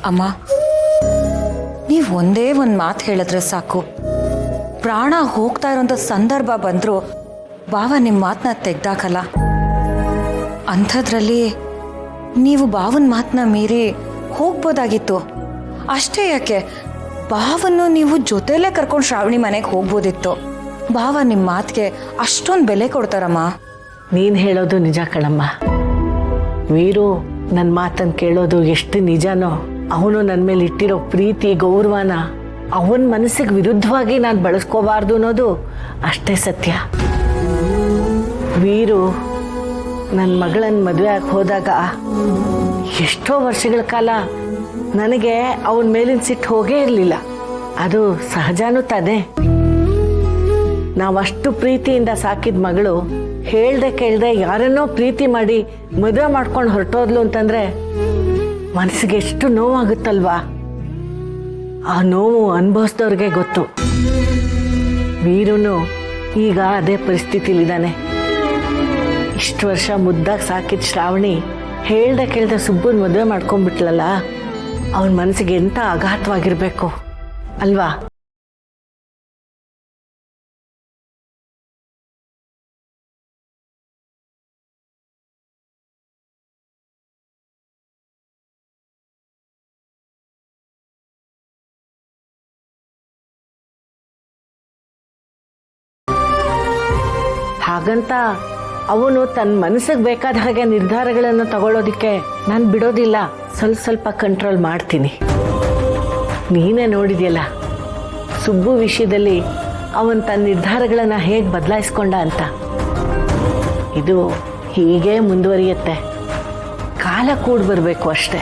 ಅಮ್ಮ, ನೀವು ಒಂದೇ ಒಂದು ಮಾತು ಹೇಳಿದ್ರೆ ಸಾಕು, ಪ್ರಾಣ ಹೋಗ್ತಾ ಇರೋಂಥ ಸಂದರ್ಭ ಬಂದರೂ ಬಾವ ನಿಮ್ಮ ಮಾತನ್ನ ತೆಗ್ದಾಕಲ್ಲ. ಅಂಥದ್ರಲ್ಲಿ ನೀವು ಬಾವನ ಮಾತನ್ನ ಮೀರಿ ಹೋಗ್ಬೋದಾಗಿತ್ತು. ಅಷ್ಟೇ ಯಾಕೆ, ಬಾವನ್ನು ನೀವು ಜೊತೆಲೇ ಕರ್ಕೊಂಡು ಶ್ರಾವಣಿ ಮನೆಗೆ ಹೋಗ್ಬೋದಿತ್ತು. ಬಾವ ನಿಮ್ಮ ಮಾತಿಗೆ ಅಷ್ಟೊಂದು ಬೆಲೆ ಕೊಡ್ತಾರಮ್ಮ. ನೀನು ಹೇಳೋದು ನಿಜ ಕಣಮ್ಮ. ವೀರು ನನ್ನ ಮಾತನ್ನು ಕೇಳೋದು ಎಷ್ಟು ನಿಜನೋ, ಅವನು ನನ್ನ ಮೇಲೆ ಇಟ್ಟಿರೋ ಪ್ರೀತಿ ಗೌರವನ ಅವನ ಮನಸ್ಸಿಗೆ ವಿರುದ್ಧವಾಗಿ ನಾನು ಬಳಸ್ಕೋಬಾರ್ದು ಅನ್ನೋದು ಅಷ್ಟೇ ಸತ್ಯ. ವೀರು ನನ್ನ ಮಗಳನ್ನು ಮದುವೆ ಆಗಿ ಹೋದಾಗ ಎಷ್ಟೋ ವರ್ಷಗಳ ಕಾಲ ನನಗೆ ಅವನ ಮೇಲಿನ ಸಿಟ್ಟು ಹೋಗೇ ಇರಲಿಲ್ಲ. ಅದು ಸಹಜನೂ ತಾನೆ. ನಾವಷ್ಟು ಪ್ರೀತಿಯಿಂದ ಸಾಕಿದ ಮಗಳು ಹೇಳ್ದೆ ಕೇಳ್ದೆ ಯಾರನ್ನೋ ಪ್ರೀತಿ ಮಾಡಿ ಮದುವೆ ಮಾಡ್ಕೊಂಡು ಹೊರಟೋದ್ಲು ಅಂತಂದ್ರೆ ಮನಸ್ಸಿಗೆ ಎಷ್ಟು ನೋವಾಗುತ್ತಲ್ವಾ. ಆ ನೋವು ಅನುಭವಿಸಿದವ್ರಿಗೆ ಗೊತ್ತು. ವೀರುನು ಈಗ ಅದೇ ಪರಿಸ್ಥಿತಿಲಿದ್ದಾನೆ. ಇಷ್ಟು ವರ್ಷ ಮುದ್ದಾಗಿ ಸಾಕಿದ ಶ್ರಾವಣಿ ಹೇಳ್ದೆ ಕೇಳ್ದೆ ಸುಬ್ಬನ್ ಮದುವೆ ಮಾಡ್ಕೊಂಡ್ಬಿಟ್ಲಲ್ಲ, ಅವನ ಮನಸ್ಸಿಗೆ ಎಂಥ ಆಘಾತವಾಗಿರ್ಬೇಕು ಅಲ್ವಾ. ಹಾಗಂತ ಅವನು ತನ್ನ ಮನಸ್ಸಿಗೆ ಬೇಕಾದ ಹಾಗೆ ನಿರ್ಧಾರಗಳನ್ನು ತಗೊಳ್ಳೋದಿಕ್ಕೆ ನಾನು ಬಿಡೋದಿಲ್ಲ. ಸ್ವಲ್ಪ ಸ್ವಲ್ಪ ಕಂಟ್ರೋಲ್ ಮಾಡ್ತೀನಿ. ನೀನೇ ನೋಡಿದ್ಯಲ್ಲ ಸುಬ್ಬು ವಿಷಯದಲ್ಲಿ ಅವನು ತನ್ನ ನಿರ್ಧಾರಗಳನ್ನು ಹೇಗೆ ಬದಲಾಯಿಸ್ಕೊಂಡ ಅಂತ. ಇದು ಹೀಗೆ ಮುಂದುವರಿಯುತ್ತೆ. ಕಾಲ ಕೂಡ ಬರಬೇಕು ಅಷ್ಟೇ.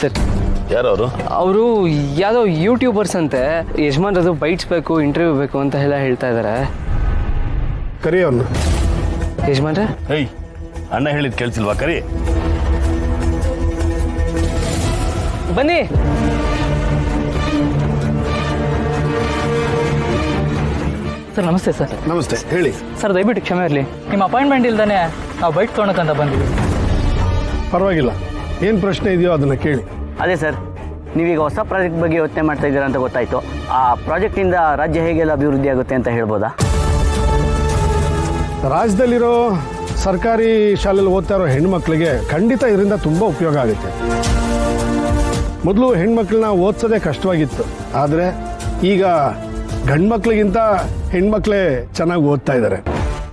ಸರ್, ಯಾರವರು? ಅವರು ಯಾವುದೋ ಯೂಟ್ಯೂಬರ್ಸ್ ಅಂತೆ. ಯಜಮಾನ್ರದು ಬೈಟ್ಸ್ ಬೇಕು, ಇಂಟರ್ವ್ಯೂ ಬೇಕು ಅಂತ ಹೇಳ್ತಾ ಇದ್ದಾರೆ. ಕರಿ ಅವನು. ಯಜಮಾನ್ರೆ, ಏಯ್, ಅಣ್ಣ ಹೇಳಿದ್ ಕೇಳ್ತಿಲ್ವಾ? ಕರಿ. ಬನ್ನಿ. ಸರ್ ನಮಸ್ತೆ. ಸರ್ ನಮಸ್ತೆ, ಹೇಳಿ. ಸರ್ ದಯವಿಟ್ಟು ಕ್ಷಮೆ ಇರಲಿ, ನಿಮ್ಮ ಅಪಾಯಿಂಟ್ಮೆಂಟ್ ಇಲ್ದಾನೆ ನಾವು ಬೈಟ್ ತೊಗೊಳಕಂತ ಬಂದಿದ್ದೀವಿ. ಪರವಾಗಿಲ್ಲ, ಏನು ಪ್ರಶ್ನೆ ಇದೆಯೋ ಅದನ್ನು ಕೇಳಿ. ಅದೇ ಸರ್, ನೀವೀಗ ಹೊಸ ಪ್ರಾಜೆಕ್ಟ್ ಬಗ್ಗೆ ಯೋಚನೆ ಮಾಡ್ತಾ ಇದ್ದೀರಾ ಅಂತ ಗೊತ್ತಾಯಿತು. ಆ ಪ್ರಾಜೆಕ್ಟಿಂದ ರಾಜ್ಯ ಹೇಗೆಲ್ಲ ಅಭಿವೃದ್ಧಿ ಆಗುತ್ತೆ ಅಂತ ಹೇಳ್ಬೋದಾ? ರಾಜ್ಯದಲ್ಲಿರೋ ಸರ್ಕಾರಿ ಶಾಲೆಯಲ್ಲಿ ಓದ್ತಾ ಇರೋ ಹೆಣ್ಮಕ್ಳಿಗೆ ಖಂಡಿತ ಇದರಿಂದ ತುಂಬ ಉಪಯೋಗ ಆಗುತ್ತೆ. ಮೊದಲು ಹೆಣ್ಮಕ್ಳನ್ನ ಓದಿಸೋದೇ ಕಷ್ಟವಾಗಿತ್ತು, ಆದರೆ ಈಗ ಗಂಡು ಮಕ್ಳಿಗಿಂತ ಹೆಣ್ಮಕ್ಳೇ ಚೆನ್ನಾಗಿ ಓದ್ತಾ ಇದ್ದಾರೆ.